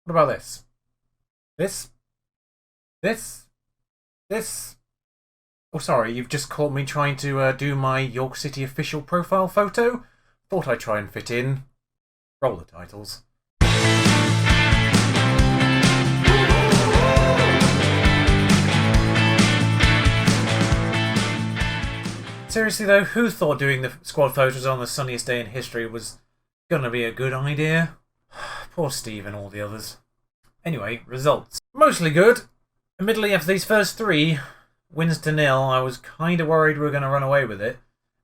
What about this? This? This? This? Oh, sorry, you've just caught me trying to do my York City official profile photo. Thought I'd try and fit in. Roll the titles. Seriously though, who thought doing the squad photos on the sunniest day in history was gonna be a good idea? Poor Steve and all the others. Anyway, results. Mostly good. Admittedly, after these first 3 wins to nil, I was kind of worried we were going to run away with it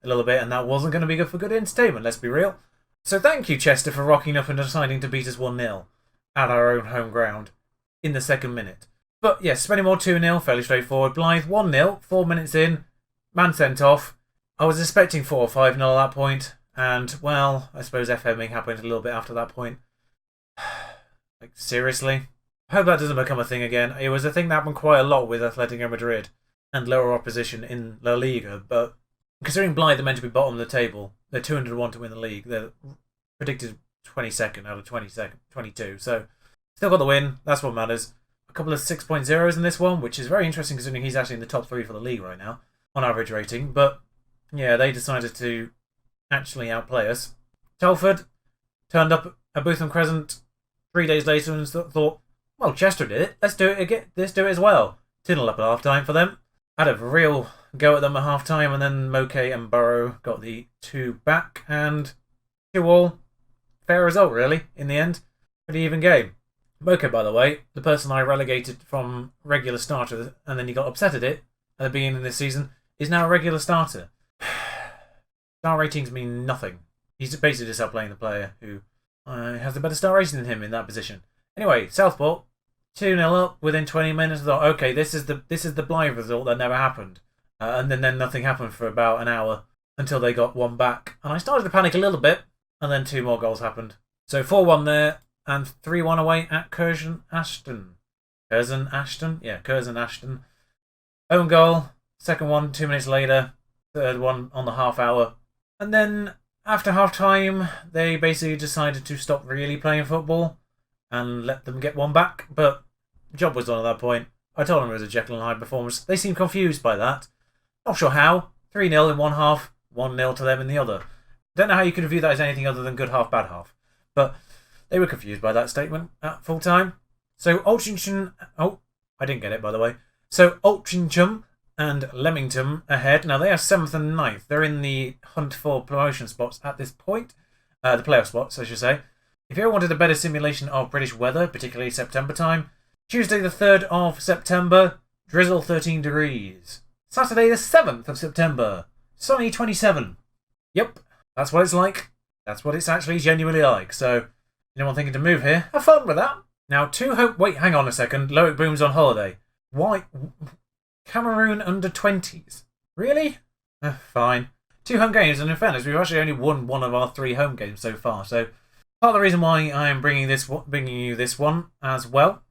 a little bit, and that wasn't going to be good for good entertainment, let's be real. So thank you, Chester, for rocking up and deciding to beat us 1-0 at our own home ground in the second minute. But yes, Spennymoor 2-0, fairly straightforward. Blythe 1-0, 4 minutes in, man sent off. I was expecting 4 or 5-0 at that point, and, well, I suppose FMing happened a little bit after that point. Like, seriously? I hope that doesn't become a thing again. It was a thing that happened quite a lot with Atletico Madrid and lower opposition in La Liga, but considering Blythe are meant to be bottom of the table, they're 201 to win the league. They're predicted 22nd out of 22, so still got the win. That's what matters. A couple of 6.0s in this one, which is very interesting considering he's actually in the top 3 for the league right now on average rating, but yeah, they decided to actually outplay us. Telford turned up at Bootham Crescent 3 days later and thought, well, Chester did it. Let's do it again. Let's do it as well. 2-0 up at half time for them. Had a real go at them at half time, and then Moke and Burrow got the 2 back, and 2-2. Fair result, really, in the end. Pretty even game. Moke, by the way, the person I relegated from regular starter, and then he got upset at it at the beginning of this season, is now a regular starter. Star ratings mean nothing. He's basically just outplaying the player who has a better star rating than him in that position. Anyway, Southport 2-0 up within 20 minutes. I thought, okay, this is the Blythe result that never happened, and then nothing happened for about an hour until they got 1 back, and I started to panic a little bit, and then 2 more goals happened. So 4-1 there, and 3-1 away at Curzon Ashton. Curzon Ashton, yeah, Curzon Ashton. Own goal, second one 2 minutes later, third one on the half hour, and then after half time they basically decided to stop really playing football and let them get 1 back, but the job was done at that point. I told them it was a Jekyll and Hyde performance. They seemed confused by that. Not sure how. 3-0 in one half, 1-0 to them in the other. Don't know how you could view that as anything other than good half, bad half. But they were confused by that statement at full time. So Altrincham... Oh, I didn't get it, by the way. So Altrincham and Leamington ahead. Now they are 7th and 9th. They're in the hunt for promotion spots at this point. The playoff spots, I should say. If you ever wanted a better simulation of British weather, particularly September time, Tuesday the 3rd of September, drizzle 13 degrees. Saturday the 7th of September, sunny 27. Yep, that's what it's like. That's what it's actually genuinely like. So, anyone thinking to move here, have fun with that. Now, wait, hang on a second. Loic Boom's on holiday. Why? Cameroon under 20s? Really? Fine. 2 home games, and in fairness, we've actually only won 1 of our 3 home games so far, so part of the reason why I am bringing you this one as well,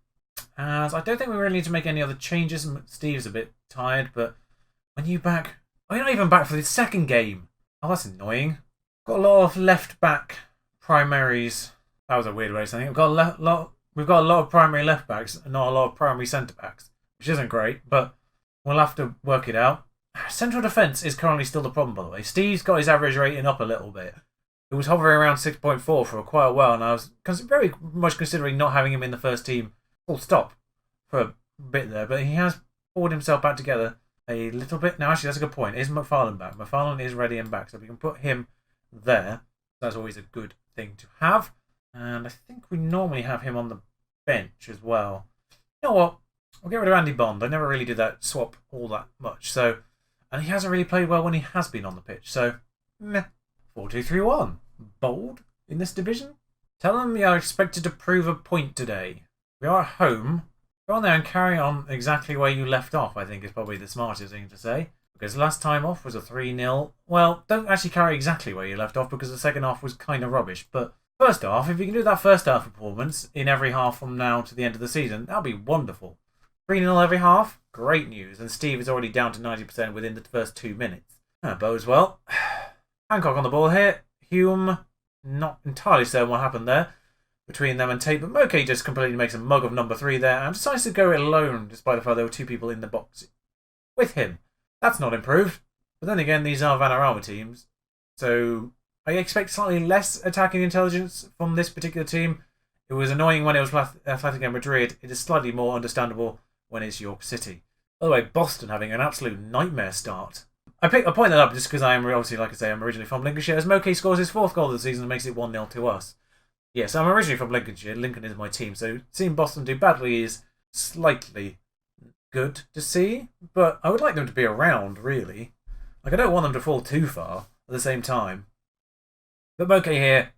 as I don't think we really need to make any other changes. Steve's a bit tired, but when you back... Oh, you're not even back for the second game. Oh, that's annoying. Got a lot of left-back primaries. That was a weird way of saying it. We've got a lot of primary left-backs and not a lot of primary centre-backs, which isn't great, but we'll have to work it out. Central defence is currently still the problem, by the way. Steve's got his average rating up a little bit. It was hovering around 6.4 for quite a while, and I was very much considering not having him in the first team full stop for a bit there, but he has pulled himself back together a little bit. Now, actually, that's a good point. Is McFarlane back? McFarlane is ready and back, so we can put him there. That's always a good thing to have. And I think we normally have him on the bench as well. You know what? I'll get rid of Andy Bond. I never really did that swap all that much. So, and he hasn't really played well when he has been on the pitch. So, meh. 4-2-3-1. Bold in this division. Tell them we are expected to prove a point today. We are at home. Go on there and carry on exactly where you left off, I think is probably the smartest thing to say. Because last time off was a 3-0. Well, don't actually carry exactly where you left off because the second half was kind of rubbish. But first half, if you can do that first half performance in every half from now to the end of the season, that'll be wonderful. 3-0 every half? Great news. And Steve is already down to 90% within the first 2 minutes. That bodes well. Hancock on the ball here. Hume, not entirely certain what happened there. between them and Tate, but Moke just completely makes a mug of number 3 there and decides to go it alone, despite the fact there were 2 people in the box with him. That's not improved. But then again, these are Vanarama teams, so I expect slightly less attacking intelligence from this particular team. It was annoying when it was Atletico Madrid. It is slightly more understandable when it's York City. By the way, Boston having an absolute nightmare start. I point that up just because I am obviously, like I say, I'm originally from Lincolnshire, as Moke scores his 4th goal of the season and makes it 1-0 to us. Yes, I'm originally from Lincolnshire. Lincoln is my team, so seeing Boston do badly is slightly good to see, but I would like them to be around, really. Like, I don't want them to fall too far at the same time. But Moke here,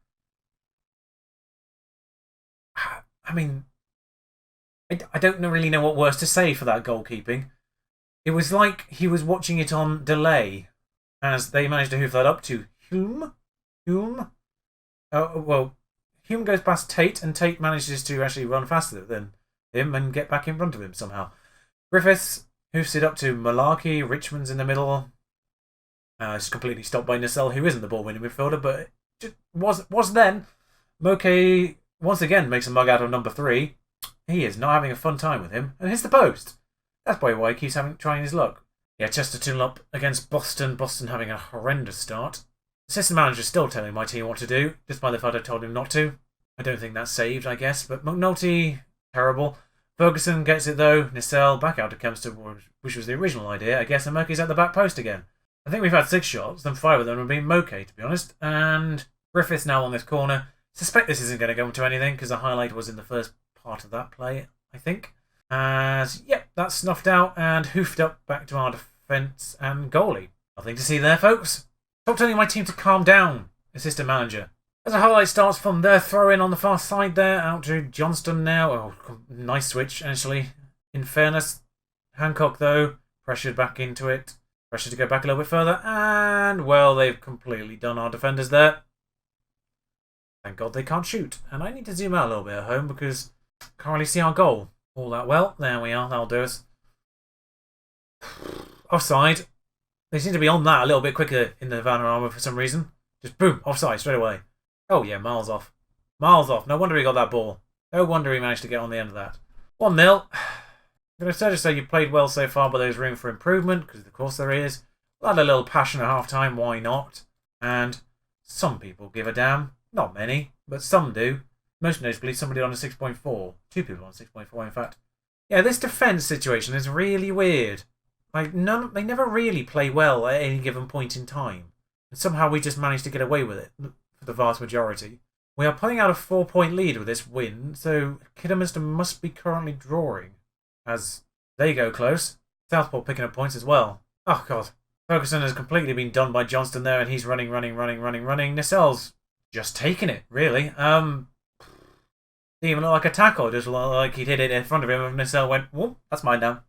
I mean, I don't really know what worse to say for that goalkeeping. It was like he was watching it on delay, as they managed to hoof that up to Hume. Hume goes past Tate, and Tate manages to actually run faster than him and get back in front of him somehow. Griffiths hoofs it up to Malarkey. Richmond's in the middle. It's completely stopped by Nacelle, who isn't the ball-winning midfielder, but it was then. Moke once again makes a mug out of number 3. He is not having a fun time with him, and hits the post. That's probably why he keeps trying his luck. Yeah, Chesterton up against Boston. Boston having a horrendous start. The assistant manager's still telling my team what to do, despite the fact I told him not to. I don't think that's saved, I guess, but McNulty, terrible. Ferguson gets it though. Nacelle back out to Kempster, which was the original idea, I guess, and Moke's at the back post again. I think we've had 6 shots, then 5 of them have been Moke, to be honest, and Griffiths now on this corner. Suspect this isn't going to go into anything, because the highlight was in the first part of that play, I think. Yep, that's snuffed out and hoofed up back to our defence and goalie. Nothing to see there, folks. Stop telling my team to calm down, assistant manager. As a highlight starts from their throw-in on the far side there, out to Johnston now. Oh, nice switch, actually. In fairness, Hancock, though, pressured back into it. Pressured to go back a little bit further, and, well, they've completely done our defenders there. Thank God they can't shoot. And I need to zoom out a little bit at home because I can't really see our goal all that well. There we are, that'll do us. Offside. They seem to be on that a little bit quicker in the Vanarama for some reason. Just boom, offside straight away. Oh yeah, miles off. Miles off. No wonder he got that ball. No wonder he managed to get on the end of that. 1-0. I'm going to say you played well so far, but there's room for improvement, because of course there is. Add a little passion at half-time, why not? And some people give a damn. Not many, but some do. Most notably, somebody on a 6.4. 2 people on 6.4, in fact. Yeah, this defence situation is really weird. Like, they never really play well at any given point in time. And somehow we just managed to get away with it, for the vast majority. We are pulling out a 4-point lead with this win, so Kidderminster must be currently drawing. As they go close. Southport picking up points as well. Oh, God. Ferguson has completely been done by Johnston there, and he's running. Nacelle's just taking it, really. Didn't even look like a tackle, just like he'd hit it in front of him, and Nacelle went, whoop, that's mine now.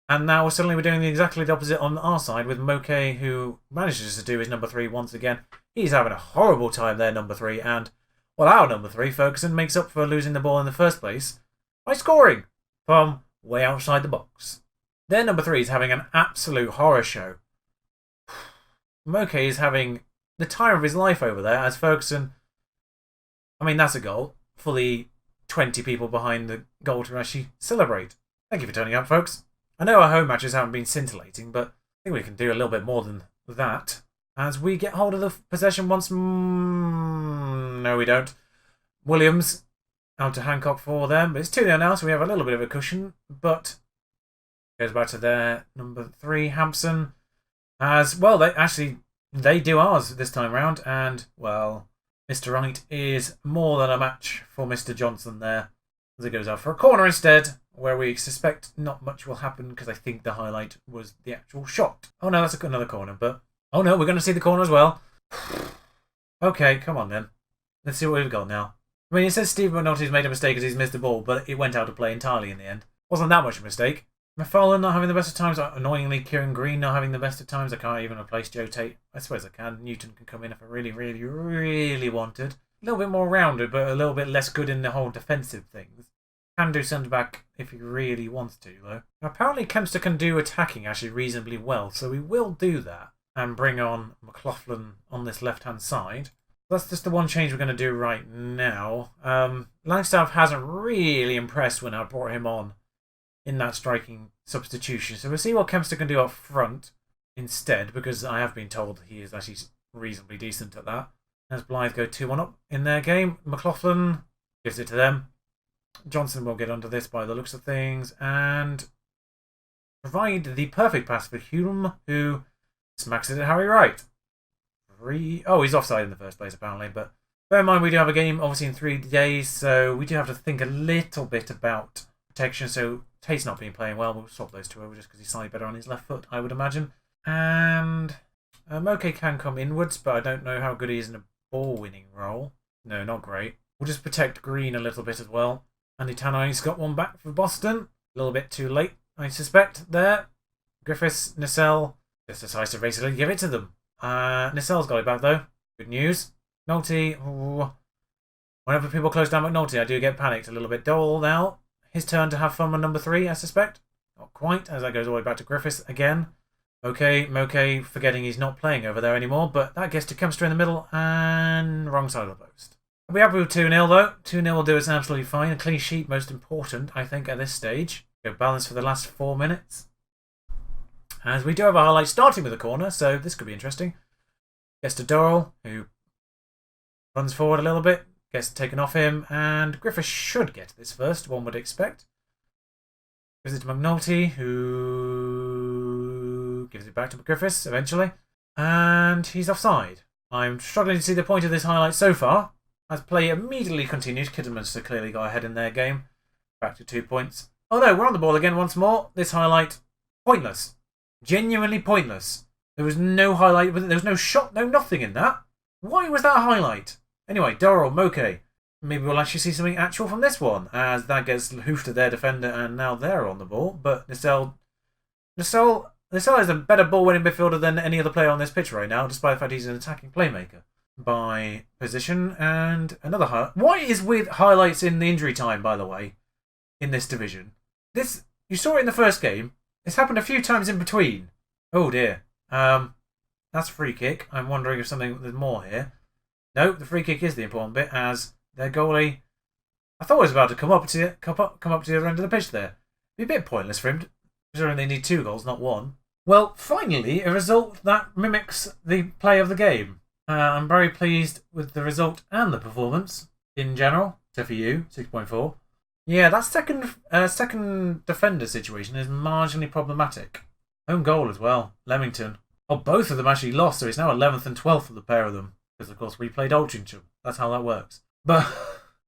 And now suddenly we're doing exactly the opposite on our side with Moke, who manages to do his number 3 once again. He's having a horrible time there, number 3, and, well, our number 3, Ferguson, makes up for losing the ball in the first place by scoring from way outside the box. Their number 3 is having an absolute horror show. Moke is having the time of his life over there, as Ferguson... I mean, that's a goal. Fully 20 people behind the goal to actually celebrate. Thank you for turning up, folks. I know our home matches haven't been scintillating, but I think we can do a little bit more than that. As we get hold of the possession once... no, we don't. Williams out to Hancock for them. It's 2-0 now, so we have a little bit of a cushion, but goes back to their number 3, Hampson. As, well, they do ours this time round, and, well, Mr. Wright is more than a match for Mr. Johnson there. As it goes out for a corner instead, where we suspect not much will happen, because I think the highlight was the actual shot. Oh no, that's another corner, but... oh no, we're going to see the corner as well. Okay, come on then. Let's see what we've got now. I mean, it says Steve McNulty's made a mistake as he's missed the ball, but it went out of play entirely in the end. Wasn't that much of a mistake. McFarlane not having the best of times. Annoyingly, Kieran Green not having the best of times. I can't even replace Joe Tate. I suppose I can. Newton can come in if I really wanted. A little bit more rounded, but a little bit less good in the whole defensive things. Can do centre-back if he really wants to, though. Now, apparently, Kempster can do attacking actually reasonably well, so we will do that. And bring on McLaughlin on this left-hand side. That's just the one change we're going to do right now. Langstaff hasn't really impressed when I brought him on in that striking substitution. So we'll see what Kempster can do up front instead, because I have been told he is actually reasonably decent at that. As Blythe go 2-1 up in their game, McLaughlin gives it to them. Johnson will get under this by the looks of things and provide the perfect pass for Hume, who smacks it at Harry Wright. Oh, he's offside in the first place, apparently. But bear in mind, we do have a game, obviously, in 3 days, so we do have to think a little bit about protection. So Tate's not been playing well. We'll swap those two over just because he's slightly better on his left foot, I would imagine. And Moke can come inwards, but I don't know how good he is in a ball-winning role. No, not great. We'll just protect Green a little bit as well. Andy Tanney's got one back for Boston. A little bit too late, I suspect, there. Griffiths, Nissel, just decides to basically give it to them. Nissel's got it back, though. Good news. McNulty. Ooh. Whenever people close down McNulty, I do get panicked a little bit. Dole now. His turn to have fun on number 3, I suspect. Not quite, as that goes all the way back to Griffiths again. Okay, Moke forgetting he's not playing over there anymore, but that gets to Kempster in the middle and wrong side of the post. We have 2-0 though. 2-0 will do us absolutely fine. A clean sheet, most important, I think, at this stage. Go balance for the last 4 minutes. As we do have a highlight starting with a corner, so this could be interesting. Gets to Dorrell, who runs forward a little bit, gets taken off him, and Griffiths should get this first, one would expect. Gives it to McNulty, who gives it back to Griffiths eventually, and he's offside. I'm struggling to see the point of this highlight so far. As play immediately continues, Kidderminster clearly got ahead in their game. Back to 2 points. Oh no, we're on the ball again once more. This highlight, pointless. Genuinely pointless. There was no highlight, there was no shot, no nothing in that. Why was that a highlight? Anyway, Dorrell, Moke. Maybe we'll actually see something actual from this one, as that gets hoofed to their defender and now they're on the ball. But Nissel is a better ball-winning midfielder than any other player on this pitch right now, despite the fact he's an attacking playmaker by position. And another highlight. What is with highlights in the injury time, by the way, in this division? You saw it in the first game. It's happened a few times in between. Oh dear. That's a free kick. I'm wondering if there's more here. No, the free kick is the important bit, as their goalie, I thought was about to come up to the other end of the pitch there. It'd be a bit pointless for him, considering they need 2 goals, not 1. Well, finally, a result that mimics the play of the game. I'm very pleased with the result and the performance in general, except for you, 6.4. Yeah, that second defender situation is marginally problematic. Home goal as well, Leamington. Oh, both of them actually lost, so it's now 11th and 12th for the pair of them. Because, of course, we played Altrincham. That's how that works. But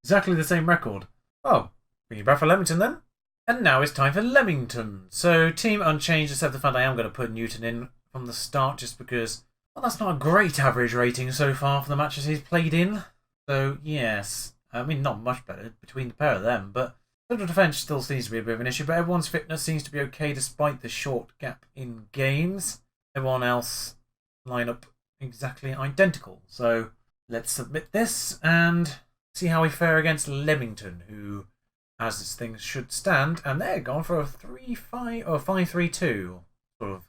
exactly the same record. Oh, bring you back for Leamington then? And now it's time for Leamington. So, team unchanged, except the fact I am going to put Newton in from the start, just because, well, that's not a great average rating so far for the matches he's played in. So, yes. I mean, not much better between the pair of them, but central defence still seems to be a bit of an issue, but everyone's fitness seems to be okay despite the short gap in games. Everyone else line up exactly identical. So let's submit this and see how we fare against Leamington, who, as things should stand, and they're gone for a 3-5 or 5-3-2 sort of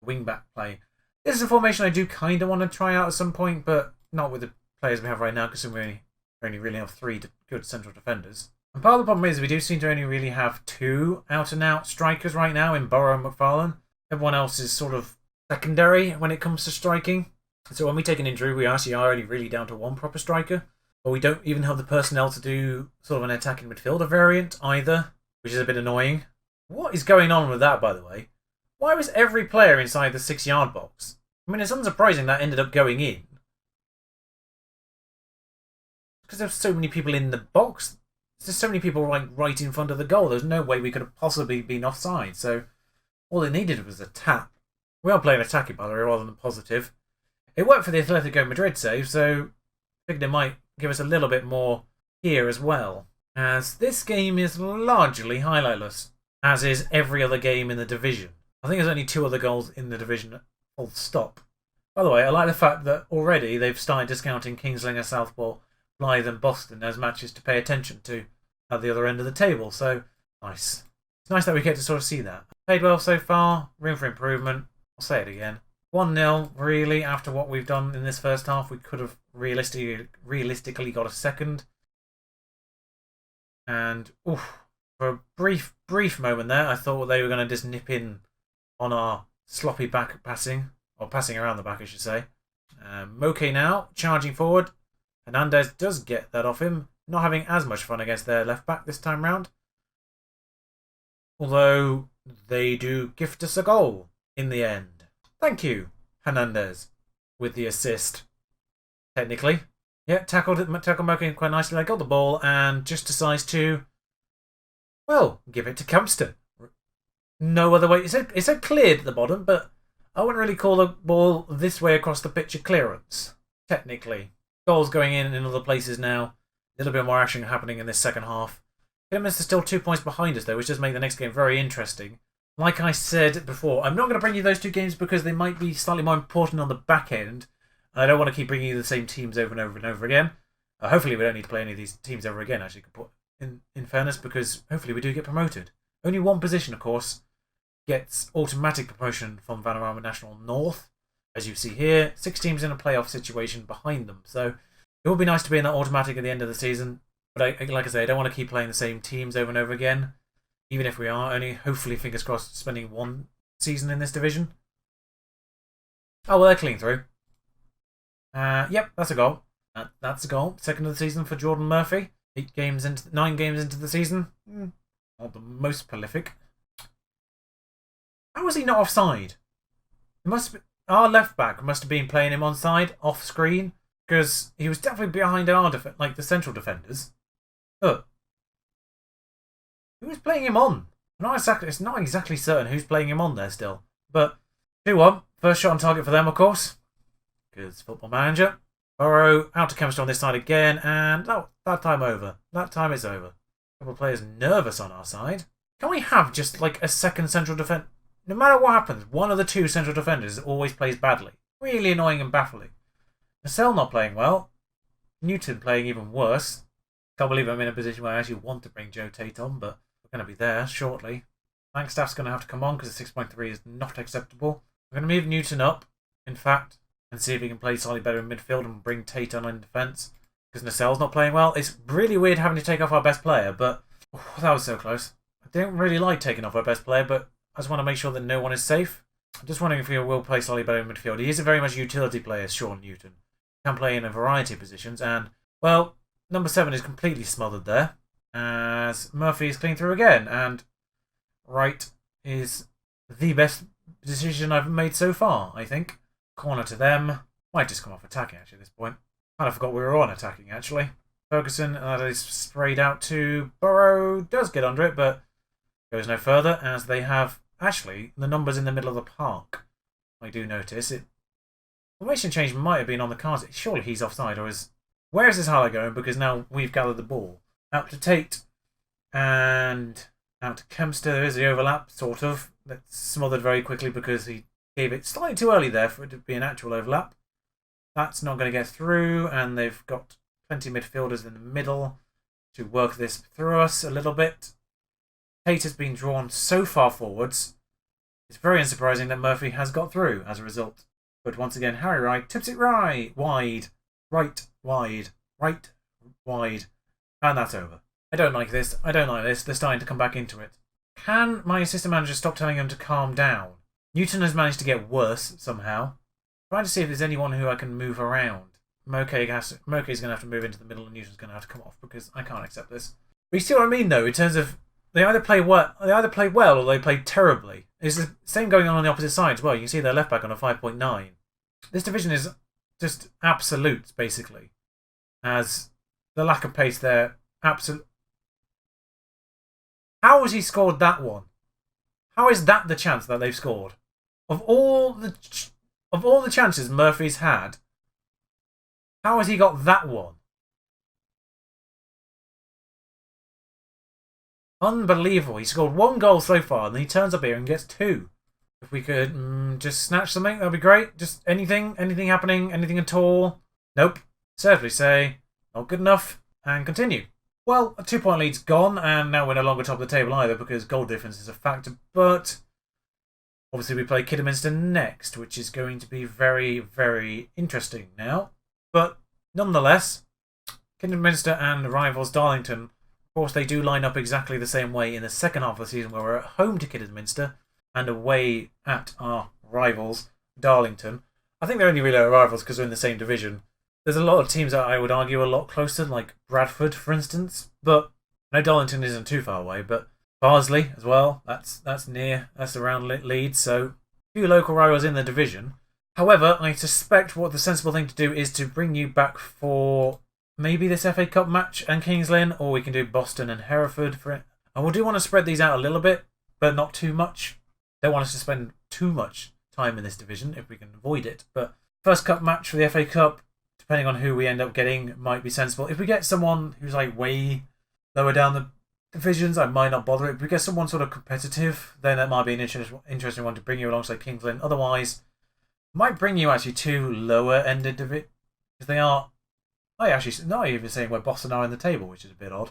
wing-back play. This is a formation I do kind of want to try out at some point, but not with the players we have right now, because we only really have 3 good central defenders. And part of the problem is we do seem to only really have 2 out-and-out strikers right now in Burrow and McFarlane. Everyone else is sort of secondary when it comes to striking. So when we take an injury, we actually are only really down to 1 proper striker. But we don't even have the personnel to do sort of an attacking midfielder variant either, which is a bit annoying. What is going on with that, by the way? Why was every player inside the 6-yard box? I mean, it's unsurprising that ended up going in. Because there's so many people in the box. There's so many people right in front of the goal. There's no way we could have possibly been offside. So all they needed was a tap. We are playing attacking, by the way, rather than positive. It worked for the Atletico Madrid save, so I figured it might give us a little bit more here as well. As this game is largely highlightless, as is every other game in the division. I think there's only 2 other goals in the division, full stop. By the way, I like the fact that already they've started discounting Kingslinger, Southport, Blythe and Boston as matches to pay attention to at the other end of the table, so nice. It's nice that we get to sort of see that. Played well so far, room for improvement. I'll say it again. 1-0, really, after what we've done in this first half. We could have realistically got a second. And for a brief moment there, I thought they were going to just nip in on our sloppy back passing, or passing around the back, I should say. Moke now charging forward. Hernandez does get that off him, not having as much fun against their left back this time round. Although they do gift us a goal in the end. Thank you, Hernandez, with the assist. Technically. Yeah, tackled Moke quite nicely. I got the ball and just decides to, well, give it to Kempster. No other way. It's a cleared at the bottom, but I wouldn't really call the ball this way across the pitch a clearance, technically. Goals going in other places now. A little bit more action happening in this second half. Kidderminster still 2 points behind us, though, which does make the next game very interesting. Like I said before, I'm not going to bring you those two games because they might be slightly more important on the back end. I don't want to keep bringing you the same teams over and over and over again. Hopefully we don't need to play any of these teams ever again, actually, in fairness, because hopefully we do get promoted. Only one position, of course, gets automatic promotion from Vanarama National North. As you see here, 6 teams in a playoff situation behind them. So it would be nice to be in that automatic at the end of the season. But like I say, I don't want to keep playing the same teams over and over again. Even if we are only, hopefully, fingers crossed, spending one season in this division. Oh, well, they're clean through. Yep, that's a goal. That's a goal. Second of the season for Jordan Murphy. 9 games into the season. Not the most prolific. How was he not offside? It must be, our left back must have been playing him onside, off screen, because he was definitely behind our like the central defenders. Look, who was playing him on? It's not exactly certain who's playing him on there still. But 2-1, first shot on target for them, of course. Because Football Manager. Burrow out to Kempster on this side again, and that time over. That time is over. A couple of players nervous on our side. Can we have just like a second central defender? No matter what happens, one of the 2 central defenders always plays badly. Really annoying and baffling. Nacelle not playing well. Newton playing even worse. Can't believe I'm in a position where I actually want to bring Joe Tate on, but we're going to be there shortly. Langstaff's going to have to come on because the 6.3 is not acceptable. We're going to move Newton up, in fact, and see if he can play slightly better in midfield and bring Tate on in defence. Because Nacelle's not playing well. It's really weird having to take off our best player, but that was so close. I don't really like taking off our best player, but I just want to make sure that no one is safe. I'm just wondering if he will play slightly better in midfield. He is a very much utility player, Sean Newton. Can play in a variety of positions, and, well, number 7 is completely smothered there, as Murphy is clean through again, and Wright is the best decision I've made so far, I think. Corner to them. Might just come off attacking, actually, at this point. Kind of forgot we were on attacking, actually. Ferguson, that is sprayed out to Burrow. Does get under it, but goes no further, as they have, actually, the numbers in the middle of the park. I do notice it. Formation change might have been on the cards. Surely he's offside, or is... Where is this highlight going? Because now we've gathered the ball. Out to Tate, and out to Kempster. There is the overlap, sort of. That's smothered very quickly because he gave it slightly too early there for it to be an actual overlap. That's not going to get through, and they've got plenty of midfielders in the middle to work this through us a little bit. Tate has been drawn so far forwards. It's very unsurprising that Murphy has got through as a result. But once again, Harry Wright tips it wide, wide, wide, and that's over. I don't like this. They're starting to come back into it. Can my assistant manager stop telling them to calm down? Newton has managed to get worse somehow. Trying to see if there's anyone who I can move around. Moke is going to have to move into the middle and Newton's going to have to come off because I can't accept this. But you see what I mean, though, in terms of they either play well or they play terribly. It's the same going on the opposite side as well. You can see their left back on a 5.9. This division is just absolute, basically. As the lack of pace there, absolute. How has he scored that one? How is that the chance that they've scored? Of all the chances Murphy's had, how has he got that one? Unbelievable. He scored 1 goal so far, and then he turns up here and gets 2. If we could just snatch something, that'd be great. Just anything happening, anything at all. Nope. Sadly say, not good enough, and continue. Well, a 2-point lead's gone, and now we're no longer top of the table either because goal difference is a factor, but obviously we play Kidderminster next, which is going to be very, very interesting now. But Nonetheless, Kidderminster and rivals Darlington, of course, they do line up exactly the same way in the second half of the season, where we're at home to Kidderminster and away at our rivals Darlington. I think they're only really our rivals because they're in the same division. There's a lot of teams that I would argue are a lot closer, like Bradford, for instance. But I know Darlington isn't too far away, but Barnsley as well. That's near. That's around Leeds. So a few local rivals in the division. However, I suspect what the sensible thing to do is to bring you back for maybe this FA Cup match and Kings Lynn, or we can do Boston and Hereford for it. And we do want to spread these out a little bit, but not too much. Don't want us to spend too much time in this division if we can avoid it. But first cup match for the FA Cup, depending on who we end up getting, might be sensible. If we get someone who's like way lower down the divisions, I might not bother it. If we get someone sort of competitive, then that might be an interesting one to bring you alongside Kings Lynn. Otherwise, might bring you actually two lower-ended divisions, because they are... I actually not even saying where Boston are in the table, which is a bit odd.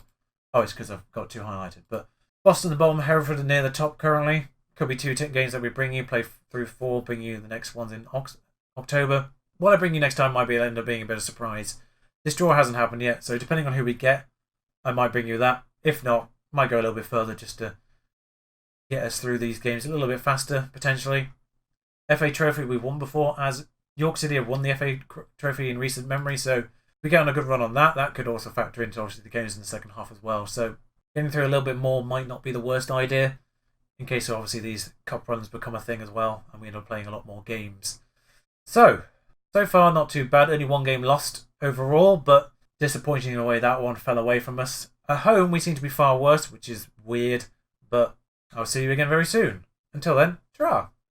Oh, it's because I've got two highlighted. But Boston, the bottom, Hereford are near the top currently. Could be two games that we bring you, play through 4, bring you the next ones in October. What I bring you next time might end up being a bit of a surprise. This draw hasn't happened yet, so depending on who we get, I might bring you that. If not, might go a little bit further just to get us through these games a little bit faster, potentially. FA Trophy we've won before, as York City have won the FA Trophy in recent memory, so if we get on a good run on that, that could also factor into obviously the games in the second half as well. So getting through a little bit more might not be the worst idea, in case obviously these cup runs become a thing as well, and we end up playing a lot more games. So far not too bad, only one game lost overall, but disappointing in a way that one fell away from us. At home we seem to be far worse, which is weird, but I'll see you again very soon. Until then, ta-ra!